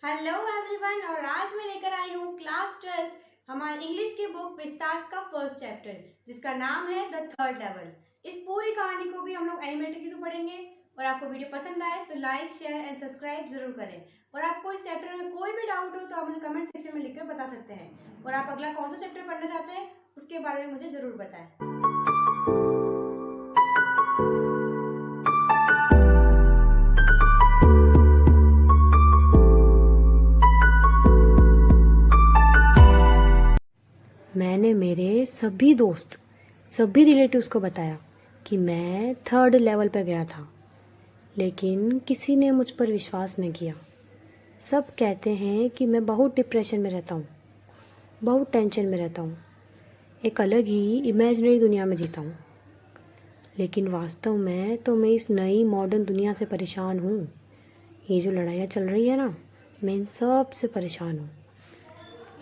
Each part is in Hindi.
Hello everyone. और आज मैं लेकर आई हूँ क्लास 12 हमारी इंग्लिश की बुक विस्तास का फर्स्ट चैप्टर जिसका नाम है द थर्ड लेवल। इस पूरी कहानी को भी हम लोग एनिमेटेड के थ्रू पढ़ेंगे। और आपको वीडियो पसंद आए तो लाइक शेयर एंड सब्सक्राइब जरूर करें। और आपको इस चैप्टर में कोई भी डाउट हो तो आप मुझे कमेंट सेक्शन में लिखकर बता सकते हैं। और आप अगला कौन सा चैप्टर पढ़ना चाहते हैं उसके बारे में मुझे जरूर बताएं। मैंने मेरे सभी रिलेटिव्स को बताया कि मैं थर्ड लेवल पर गया था, लेकिन किसी ने मुझ पर विश्वास नहीं किया। सब कहते हैं कि मैं बहुत डिप्रेशन में रहता हूँ, बहुत टेंशन में रहता हूँ, एक अलग ही इमेजिनरी दुनिया में जीता हूँ। लेकिन वास्तव में तो मैं इस नई मॉडर्न दुनिया से परेशान हूँ। ये जो लड़ाइयाँ चल रही है ना, मैं इन सब से परेशान हूँ।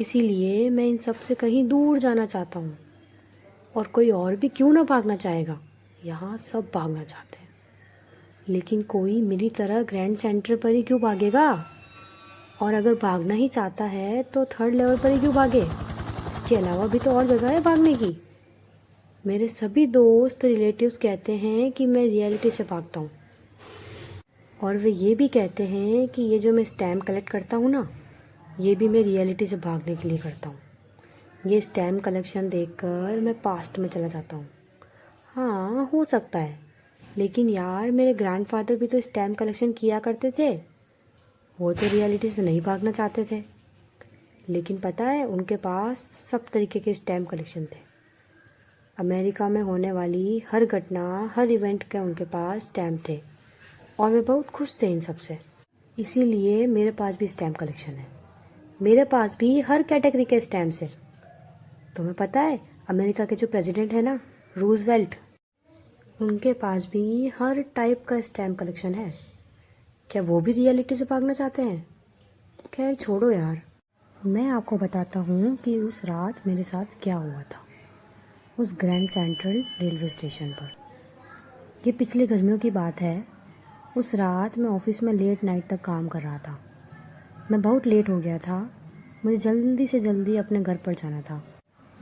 इसीलिए मैं इन सब से कहीं दूर जाना चाहता हूँ। और कोई और भी क्यों ना भागना चाहेगा, यहाँ सब भागना चाहते हैं, लेकिन कोई मेरी तरह ग्रैंड सेंटर पर ही क्यों भागेगा? और अगर भागना ही चाहता है तो थर्ड लेवल पर ही क्यों भागे? इसके अलावा भी तो और जगह है भागने की। मेरे सभी दोस्त रिलेटिव्स कहते हैं कि मैं रियलिटी से भागता हूँ, और वे ये भी कहते हैं कि ये जो मैं स्टैम्प कलेक्ट करता हूँ ना, ये भी मैं रियलिटी से भागने के लिए करता हूँ। ये स्टैम्प कलेक्शन देखकर मैं पास्ट में चला जाता हूँ। हाँ, हो सकता है, लेकिन यार मेरे ग्रैंडफादर भी तो स्टैम्प कलेक्शन किया करते थे। वो तो रियलिटी से नहीं भागना चाहते थे, लेकिन पता है उनके पास सब तरीके के स्टैम्प कलेक्शन थे। अमेरिका में होने वाली हर घटना, हर इवेंट के उनके पास स्टैम्प थे, और वे बहुत खुश थे इन सब से। इसीलिए मेरे पास भी स्टैम्प कलेक्शन है। मेरे पास भी हर कैटेगरी के स्टैम्प्स है। तुम्हें पता है अमेरिका के जो प्रेसिडेंट है ना, रूजवेल्ट, उनके पास भी हर टाइप का स्टैम्प कलेक्शन है। क्या वो भी रियलिटी से भागना चाहते हैं? खैर छोड़ो यार, मैं आपको बताता हूँ कि उस रात मेरे साथ क्या हुआ था उस ग्रैंड सेंट्रल रेलवे स्टेशन पर। ये पिछले गर्मियों की बात है। उस रात मैं ऑफिस में लेट नाइट तक काम कर रहा था। मैं बहुत लेट हो गया था। मुझे जल्दी से जल्दी अपने घर पर जाना था।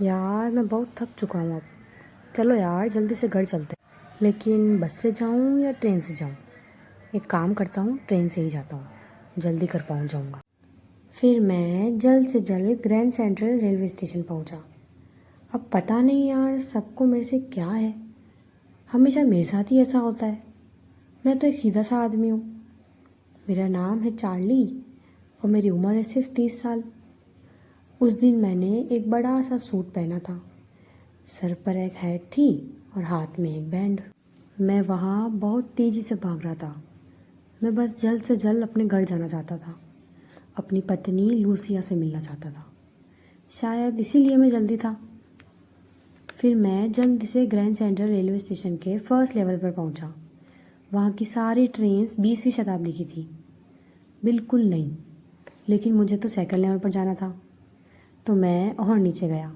यार मैं बहुत थक चुका हूँ अब। चलो यार जल्दी से घर चलते। लेकिन बस से जाऊँ या ट्रेन से जाऊँ? एक काम करता हूँ, ट्रेन से ही जाता हूँ, जल्दी घर पहुँच जाऊँगा। फिर मैं जल्द से जल्द ग्रैंड सेंट्रल रेलवे स्टेशन पहुँचा। अब पता नहीं यार सबको मेरे से क्या है, हमेशा मेरे साथ ही ऐसा होता है। मैं तो एक सीधा सा आदमी हूँ। मेरा नाम है चार्ली और मेरी उम्र है सिर्फ 30 साल। उस दिन मैंने एक बड़ा सा सूट पहना था, सर पर एक हैट थी और हाथ में एक बैंड। मैं वहाँ बहुत तेज़ी से भाग रहा था। मैं बस जल्द से जल्द अपने घर जाना चाहता था, अपनी पत्नी लूसिया से मिलना चाहता था। शायद इसीलिए मैं जल्दी था। फिर मैं जल्दी से ग्रैंड सेंट्रल रेलवे स्टेशन के फर्स्ट लेवल पर पहुंचा। वहाँ की सारी ट्रेन्स 20वीं शताब्दी की थी। बिल्कुल नहीं, लेकिन मुझे तो सेकंड लेवल पर जाना था। तो मैं और नीचे गया,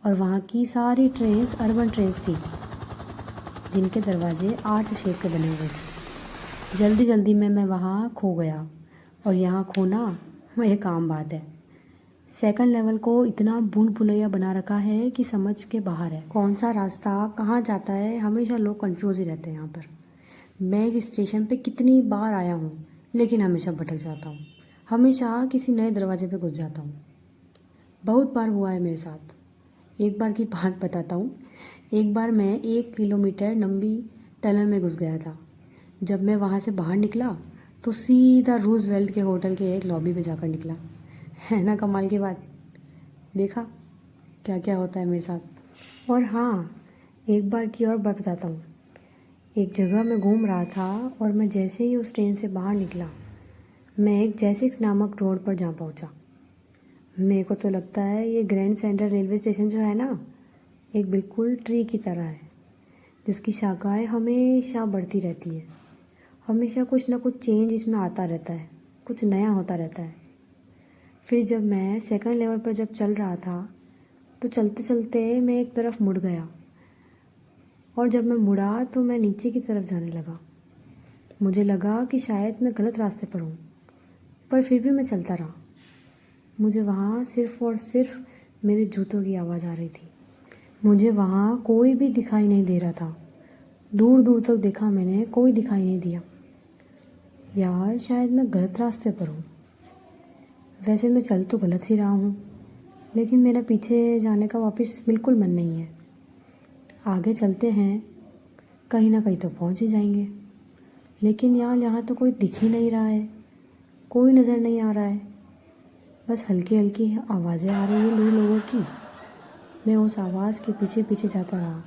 और वहाँ की सारी ट्रेन्स अर्बन ट्रेन्स थी, जिनके दरवाजे आर्च शेप के बने हुए थे। जल्दी जल्दी में मैं वहाँ खो गया, और यहाँ खोना वह एक आम बात है। सेकंड लेवल को इतना भूल भुलैया बना रखा है कि समझ के बाहर है। कौन सा रास्ता कहाँ जाता है, हमेशा लोग कंफ्यूज ही रहते हैं यहाँ पर। मैं इस स्टेशन पे कितनी बार आया हूँ, लेकिन हमेशा भटक जाता हूँ। हमेशा किसी नए दरवाजे पे घुस जाता हूँ। बहुत बार हुआ है मेरे साथ। एक बार की बात बताता हूँ। एक बार मैं 1 किलोमीटर लंबी टनल में घुस गया था। जब मैं वहाँ से बाहर निकला तो सीधा रूजवेल्ट के होटल के एक लॉबी पे जाकर निकला। है ना कमाल की बात? देखा क्या क्या होता है मेरे साथ। और हाँ, एक बार की और बात बताता हूँ। एक जगह मैं घूम रहा था, और मैं जैसे ही उस ट्रेन से बाहर निकला, मैं एक जेसिक्स नामक रोड पर जा पहुँचा। मेरे को तो लगता है ये ग्रैंड सेंट्रल रेलवे स्टेशन जो है ना, एक बिल्कुल ट्री की तरह है, जिसकी शाखाएं हमेशा बढ़ती रहती है। हमेशा कुछ ना कुछ चेंज इसमें आता रहता है, कुछ नया होता रहता है। फिर जब मैं सेकंड लेवल पर जब चल रहा था, तो चलते चलते मैं एक तरफ मुड़ गया, और जब मैं मुड़ा तो मैं नीचे की तरफ जाने लगा। मुझे लगा कि शायद मैं गलत रास्ते पर हूँ, पर फिर भी मैं चलता रहा। मुझे वहाँ सिर्फ़ और सिर्फ मेरे जूतों की आवाज़ आ रही थी। मुझे वहाँ कोई भी दिखाई नहीं दे रहा था। दूर दूर तक देखा मैंने, कोई दिखाई नहीं दिया। यार शायद मैं गलत रास्ते पर हूँ। वैसे मैं चल तो गलत ही रहा हूँ, लेकिन मेरा पीछे जाने का वापस बिल्कुल मन नहीं है। आगे चलते हैं, कहीं ना कहीं तो पहुँच ही जाएंगे। लेकिन यार यहाँ तो कोई दिख ही नहीं रहा है, कोई नज़र नहीं आ रहा है। बस हल्की हल्की आवाज़ें आ रही है लोगों की। मैं उस आवाज़ के पीछे पीछे जाता रहा,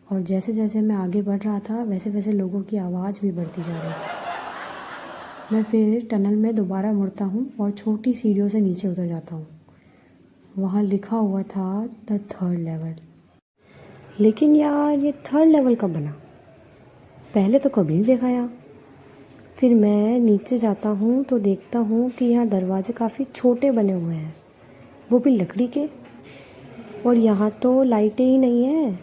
और जैसे जैसे मैं आगे बढ़ रहा था वैसे वैसे लोगों की आवाज़ भी बढ़ती जा रही थी। मैं फिर टनल में दोबारा मुड़ता हूँ और छोटी सीढ़ियों से नीचे उतर जाता हूँ। वहाँ लिखा हुआ था द थर्ड लेवल। लेकिन यार ये थर्ड लेवल कब बना? पहले तो कभी नहीं देखा यार। फिर मैं नीचे जाता हूँ तो देखता हूँ कि यहाँ दरवाजे काफ़ी छोटे बने हुए हैं, वो भी लकड़ी के। और यहाँ तो लाइटें ही नहीं है।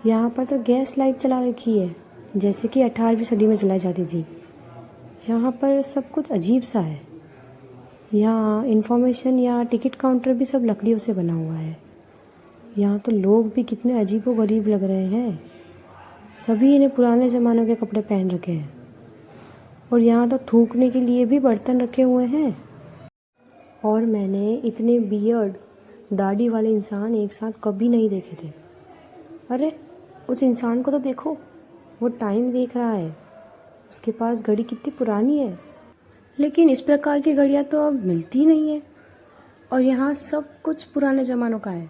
यहाँ पर तो गैस लाइट चला रखी है, जैसे कि 18वीं सदी में चलाई जाती थी। यहाँ पर सब कुछ अजीब सा है। यहाँ इन्फॉर्मेशन या टिकट काउंटर भी सब लकड़ियों से बना हुआ है। यहाँ तो लोग भी कितने अजीबोगरीब लग रहे हैं। सभी ने पुराने ज़मानों के कपड़े पहन रखे हैं, और यहाँ तो थूकने के लिए भी बर्तन रखे हुए हैं। और मैंने इतने बियर्ड दाढ़ी वाले इंसान एक साथ कभी नहीं देखे थे। अरे उस इंसान को तो देखो, वो टाइम देख रहा है। उसके पास घड़ी कितनी पुरानी है, लेकिन इस प्रकार की घड़ियाँ तो अब मिलती नहीं है। और यहाँ सब कुछ पुराने ज़मानों का है।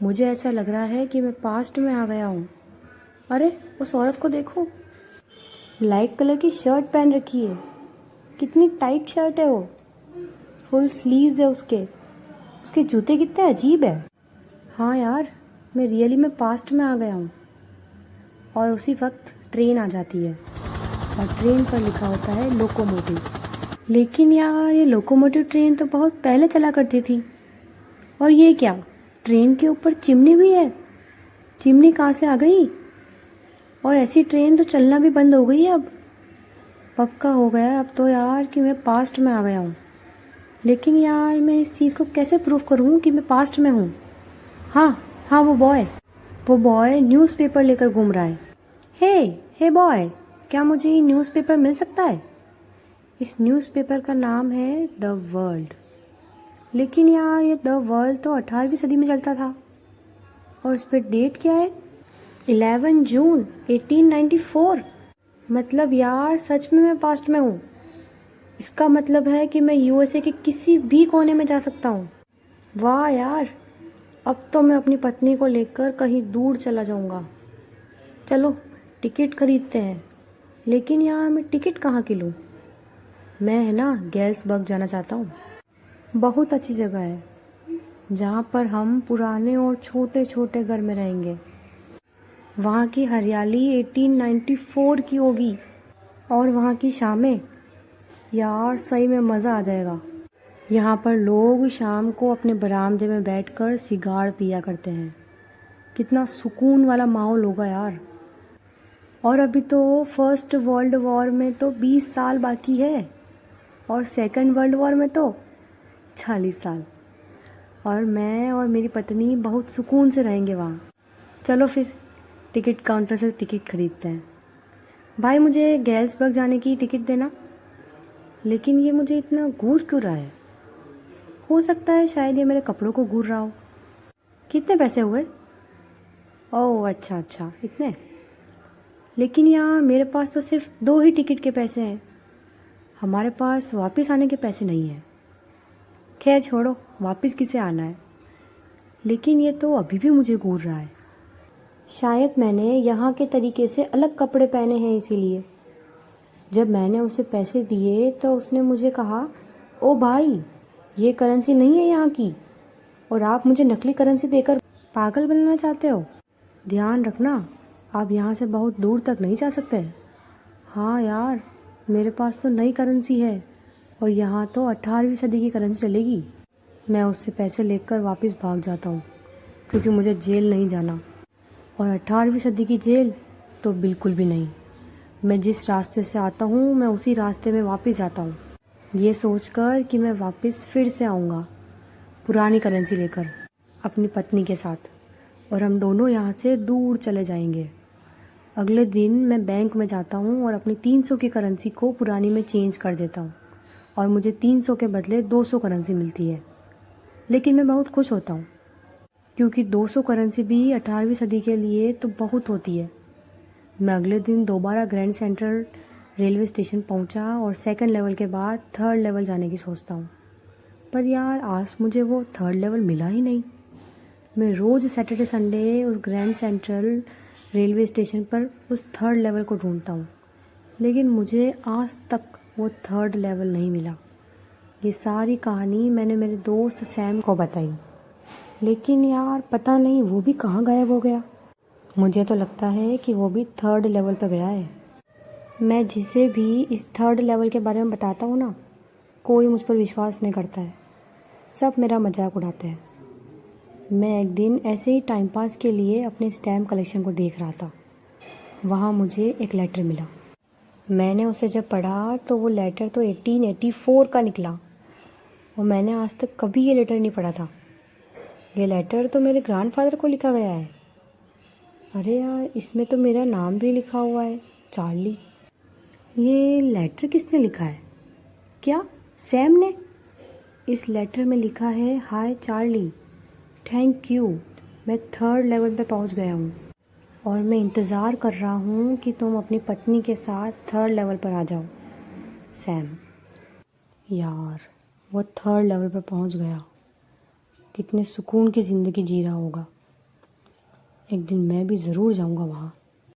मुझे ऐसा लग रहा है कि मैं पास्ट में आ गया हूँ। अरे उस औरत को देखो, लाइट कलर की शर्ट पहन रखी है। कितनी टाइट शर्ट है वो, फुल स्लीव्स है उसके। उसके जूते कितने अजीब है। हाँ यार, मैं रियली में पास्ट में आ गया हूँ। और उसी वक्त ट्रेन आ जाती है, और ट्रेन पर लिखा होता है लोकोमोटिव। लेकिन यार ये लोकोमोटिव ट्रेन तो बहुत पहले चला करती थी। और ये क्या, ट्रेन के ऊपर चिमनी भी है? चिमनी कहाँ से आ गई? और ऐसी ट्रेन तो चलना भी बंद हो गई है अब। पक्का हो गया अब तो यार कि मैं पास्ट में आ गया हूँ। लेकिन यार मैं इस चीज़ को कैसे प्रूव करूँ कि मैं पास्ट में हूँ? हाँ, वो बॉय न्यूज़पेपर लेकर घूम रहा है। हे बॉय, क्या मुझे ये न्यूज़पेपर मिल सकता है? इस न्यूज़पेपर का नाम है द वर्ल्ड। लेकिन यार ये द वर्ल्ड तो 18वीं सदी में चलता था, और उस पर डेट क्या है? 11 जून 1894। मतलब यार सच में मैं पास्ट में हूँ। इसका मतलब है कि मैं यूएसए के किसी भी कोने में जा सकता हूँ। वाह यार, अब तो मैं अपनी पत्नी को लेकर कहीं दूर चला जाऊँगा। चलो टिकट खरीदते हैं। लेकिन यार मैं टिकट कहाँ की लूँ? मैं है ना गैल्सबर्ग जाना चाहता हूँ। बहुत अच्छी जगह है, जहाँ पर हम पुराने और छोटे छोटे घर में रहेंगे। वहाँ की हरियाली 1894 की होगी, और वहाँ की शामें, यार सही में मज़ा आ जाएगा। यहाँ पर लोग शाम को अपने बरामदे में बैठकर सिगार पिया करते हैं। कितना सुकून वाला माहौल होगा यार। और अभी तो फर्स्ट वर्ल्ड वॉर में तो 20 साल बाकी है, और सेकंड वर्ल्ड वॉर में तो 40 साल। और मैं और मेरी पत्नी बहुत सुकून से रहेंगे वहाँ। चलो फिर टिकट काउंटर से टिकट खरीदते हैं। भाई मुझे गैल्सबर्ग जाने की टिकट देना। लेकिन ये मुझे इतना घूर क्यों रहा है? हो सकता है शायद ये मेरे कपड़ों को घूर रहा हो। कितने पैसे हुए? ओह अच्छा, इतने? लेकिन यार मेरे पास तो सिर्फ 2 ही टिकट के पैसे हैं। हमारे पास वापस आने के पैसे नहीं हैं। खैर छोड़ो, वापस किसे आना है। लेकिन ये तो अभी भी मुझे घूर रहा है। शायद मैंने यहाँ के तरीके से अलग कपड़े पहने हैं, इसीलिए। जब मैंने उसे पैसे दिए तो उसने मुझे कहा, ओ भाई, ये करेंसी नहीं है यहाँ की, और आप मुझे नकली करेंसी देकर पागल बनाना चाहते हो। ध्यान रखना, आप यहाँ से बहुत दूर तक नहीं जा सकते। हाँ यार, मेरे पास तो नई करेंसी है, और यहाँ तो 18वीं सदी की करेंसी चलेगी। मैं उससे पैसे लेकर वापस भाग जाता हूँ, क्योंकि मुझे जेल नहीं जाना, और 18वीं सदी की जेल तो बिल्कुल भी नहीं। मैं जिस रास्ते से आता हूँ मैं उसी रास्ते में वापस जाता हूँ। ये सोचकर कि मैं वापस फिर से आऊँगा पुरानी करेंसी लेकर अपनी पत्नी के साथ, और हम दोनों यहाँ से दूर चले जाएंगे। अगले दिन मैं बैंक में जाता हूँ और अपनी 300 की करेंसी को पुरानी में चेंज कर देता हूँ और मुझे 300 के बदले 200 करेंसी मिलती है। लेकिन मैं बहुत खुश होता हूँ क्योंकि 200 करेंसी भी 18वीं सदी के लिए तो बहुत होती है। मैं अगले दिन दोबारा ग्रैंड सेंट्रल रेलवे स्टेशन पहुँचा और सेकंड लेवल के बाद थर्ड लेवल जाने की सोचता हूँ। पर यार आज मुझे वो थर्ड लेवल मिला ही नहीं। मैं रोज़ सैटरडे संडे उस ग्रैंड सेंट्रल रेलवे स्टेशन पर उस थर्ड लेवल को ढूंढता हूँ, लेकिन मुझे आज तक वो थर्ड लेवल नहीं मिला। ये सारी कहानी मैंने मेरे दोस्त सैम को बताई, लेकिन यार पता नहीं वो भी कहाँ गायब हो गया। मुझे तो लगता है कि वो भी थर्ड लेवल पर गया है। मैं जिसे भी इस थर्ड लेवल के बारे में बताता हूँ ना, कोई मुझ पर विश्वास नहीं करता है, सब मेरा मजाक उड़ाते हैं। मैं एक दिन ऐसे ही टाइम पास के लिए अपने स्टैम्प कलेक्शन को देख रहा था। वहाँ मुझे एक लेटर मिला। मैंने उसे जब पढ़ा तो वो लेटर तो 1884 का निकला और मैंने आज तक कभी ये लेटर नहीं पढ़ा था। ये लेटर तो मेरे ग्रैंडफादर को लिखा गया है। अरे यार, इसमें तो मेरा नाम भी लिखा हुआ है, चार्ली। ये लेटर किसने लिखा है? क्या सैम ने? इस लेटर में लिखा है, हाय चार्ली, थैंक यू, मैं थर्ड लेवल पे पहुंच गया हूँ और मैं इंतज़ार कर रहा हूँ कि तुम अपनी पत्नी के साथ थर्ड लेवल पर आ जाओ। सैम। यार वो थर्ड लेवल पर पहुंच गया, कितने सुकून की ज़िंदगी जी रहा होगा। एक दिन मैं भी ज़रूर जाऊँगा वहाँ।